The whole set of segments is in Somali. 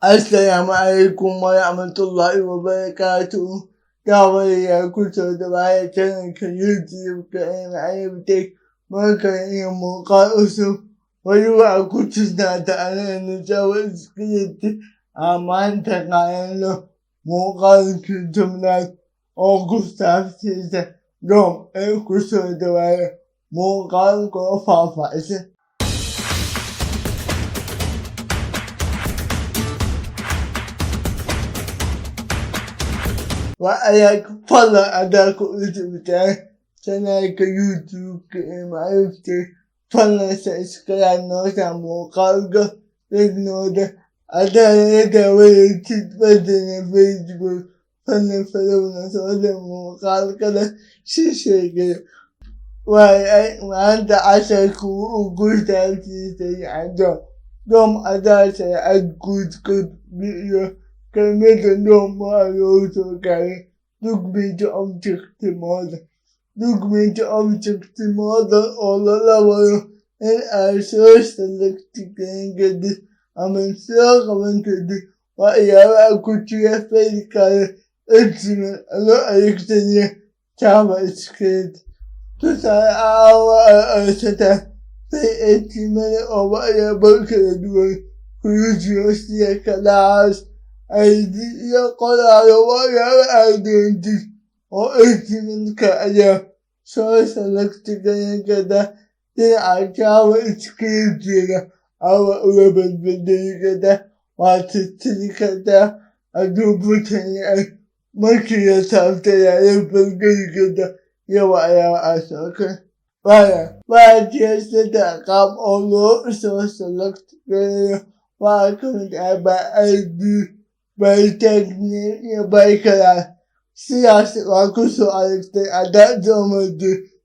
Assalamu alaikum wa rahmatullahi wa barakatuhu. Dawar ya kusa da baya tana kan YouTube ka MIFT maka yin muka usu wani wa kusa na ta ana jawar skripti amma ta kayan lo muka kusa na Augusta Fisa don kusa da baya muka ko fafa وأياك فلا أداك أتبتاي سناك يوتيوب كإما يفتي فلا سأسكرا نوتا موقعك لجنودا أدا يدا ويكتب بدنا فيسبوك فلا فلونا سودا موقعك لا شيشيك وأنت عشاك وقلت أنتي عدو دوم أدا سأقود كد بيو Kalmata don ma'ayoto kare duk major object model. Duk major object model olalawayo and are so selected and get this. I'm so commented what you have could you have failed kare estimate a lot of extended Java script. To say our set pay 80 minutes or whatever can do. Cruise your class. Idea color whatever identity or 18 career so selected and get that then I Java script our urban video that what to take that I do put in make yourself that I will get that you are okay. But just that come all so select why couldn't I do by technique by color. See us Rakuso Alex at that moment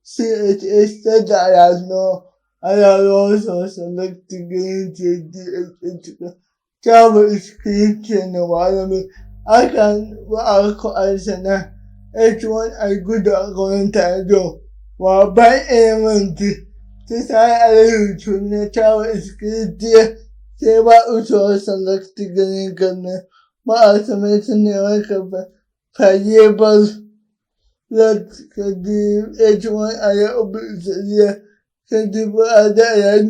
see it is said that I have no I have also selected into the Java script and environment. I can work as an H1 a good going to do. While by element to say I to the Java script say what also selected in automation network variables that the H1 area obviously can do other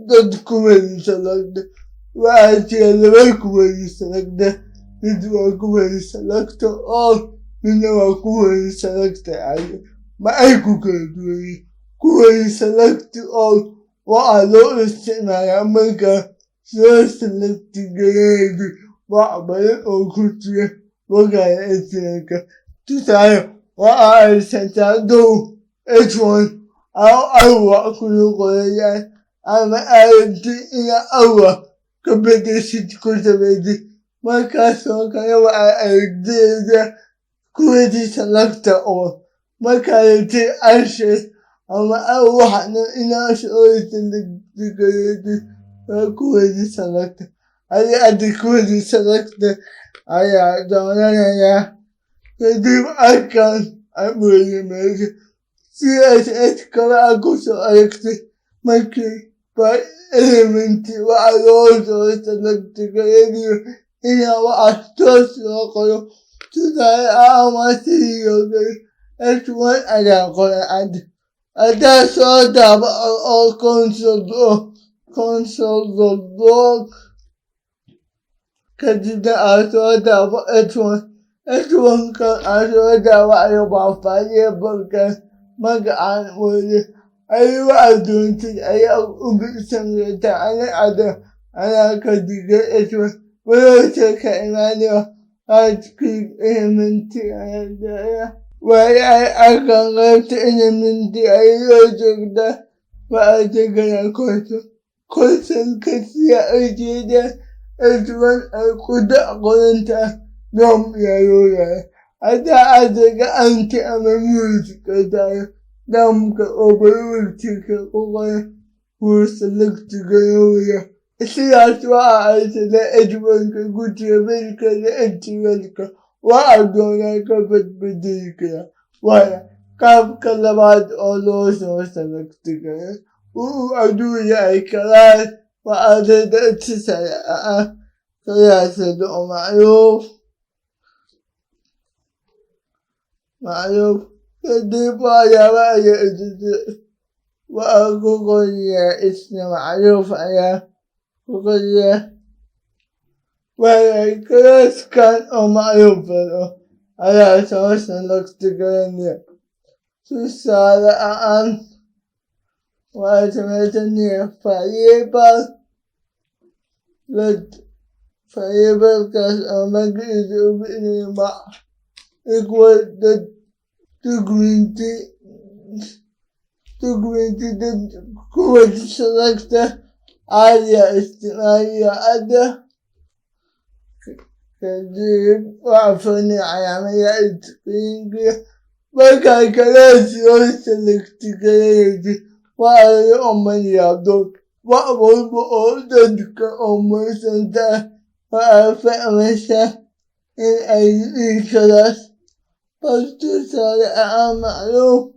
document select where the work will select the network will select all the network will select my Google will select all what I noticed in America. So selected what by or could you look at it to say what I said I do H1 I walk with I'm in an hour competition cultivated my castle I did quality selector or my quality ashes I want in our shows in the quality select. I had the quality select. I don't know. I can. I'm really amazing. CSS color go select my key by element. I also select the radio in our social color. Today I want to see you. That's what I am going to add. And that's all that all console log kadida aso da H1 kan aso da wa ba variable kan maga an wuri ayi wa dunti ayi ubi san ta ana kadida H1 wani ce ka imani a cikin elementi a wai akan gata elementi ayi yau da ba a ce gana Colson Cassia Ajeda H1 Alcuda Golanta Dom Yaroya. Ada anti ama musica da Damka over Tika over who select to Garoya. See as why I said the H1 good to America the anti-America. Why I don't like a bit ridiculous. Why? Come Calabad all also select together. I do like a lot وعادة تسعة ثلاثة معروف يضيف على رأي وأقول اسم معروف على قرية وكلاس كان معروف على أساس الاقترانية تسأل عن وأتمتني فيبال كاس أمجد بإنما إقوى تقوينتي قوة شركته عالية اجتماعية عادة كذب وعفوني على عملية تقوينتي وكان كلاس يوصل الاقترانية وعلى أمني يعدوك وأقول بأولدك أمي سنتا وأفع مشا إن أي كلاس فاستسال معلوم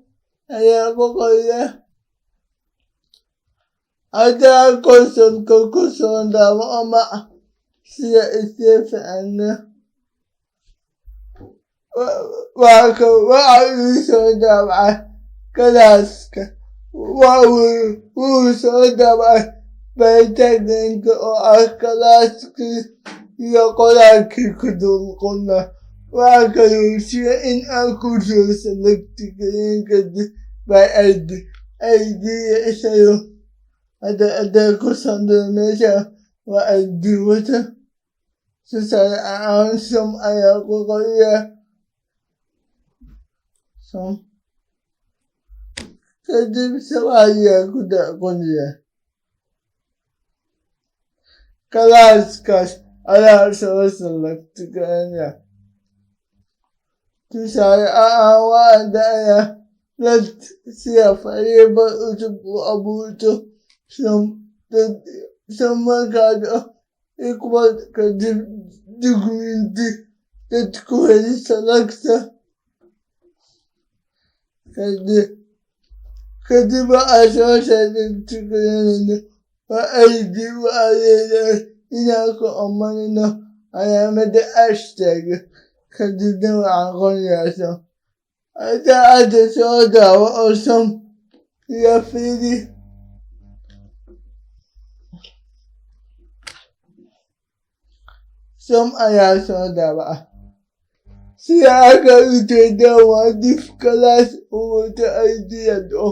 هيا بقية أدا كسر دام أما سيف عنه وعيش دام كلاسك وعيش دام بيتك وكلاسك يقولك كدول قلنا وأكلوا شيء أكلوا سلكتكين كد أيدي شيء هذا كسر نشا وأيدي وتا تسأل عن سم أيقظة سم كذب سوايا كدا قنية كلاس على أساس الاقترانية تسأل عن وعدايا لت سيفريب أتبو أبوته ثم كان إقبال كذب دقوينتي تتكوين سلكته كذب أساس الاقترانية وأيدي وأيدي إنك أماننا على مدى أشتاق كذب عن غنياته أتعد سودا وأسم يفيدي سم أيا سودا بقى سياقة يتدى ودف كلاس ومتأيدي يدعو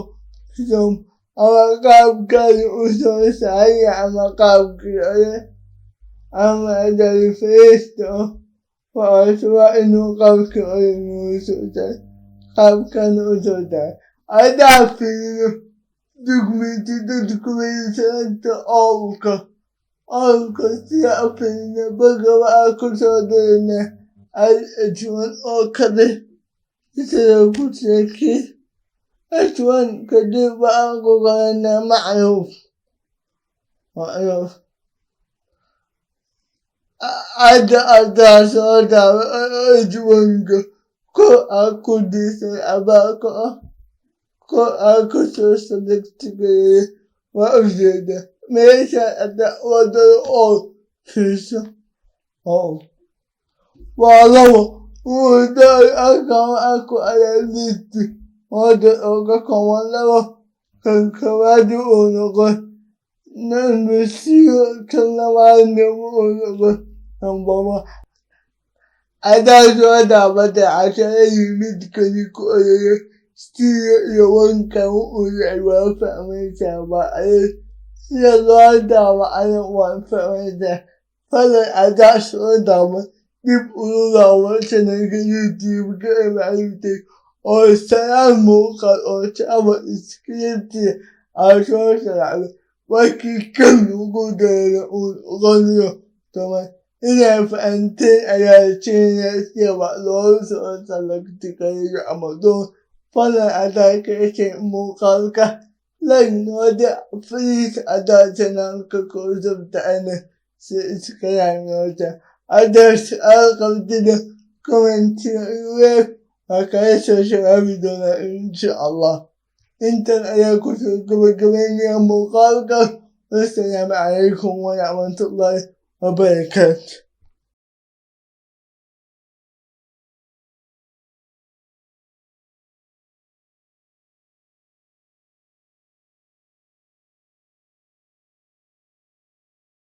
سم أمقاب كان أسر سعي أمقاب كان أما أدري فيستو وأسوأ إنه قاب كان أسر قاب كان أسر أدافي دوكمنتي أنت أولك سيأفين بقى كسودين الأجوان أوكده يسرقوا سيكي أجوان كذب أقوغانا معروف أدا سودا أجوانك كو أكو ديسي أباكو كو أكو سوسلكتكي وأجيدا ميشا أدا ودر أول فيسا أول والله ودر أكو على الليتي ودر أكو والله كان كوادي أونغو نمسيو كنواني أونغو نمبما أدا سودا بدا عشان يمدكني كوية ستيو يوان كاو أولي فأميشا بأي سيغادا وأنا وان فأميشا فلا أدا سودا يبقوا الله سنجيتي بكأمعيتي أو سلاموكا أو شابا إسكريتي أشوش العبي وكي كم وقودة غنيو تمام إذا فأنتين على شيء سيبا لوس وصلكتك يعمدون فلا أداك شيء مقالك لن ودع فليس أدا سنانك كوزب تأنا سيسكران يوتا أدرس ألقبتنا كومنتي ويف وكايسو شرابدنا إن شاء الله إنتن على كتب كمان يا مقالك Wassalamu alaikum wa rahmatullahi wa barakatuh.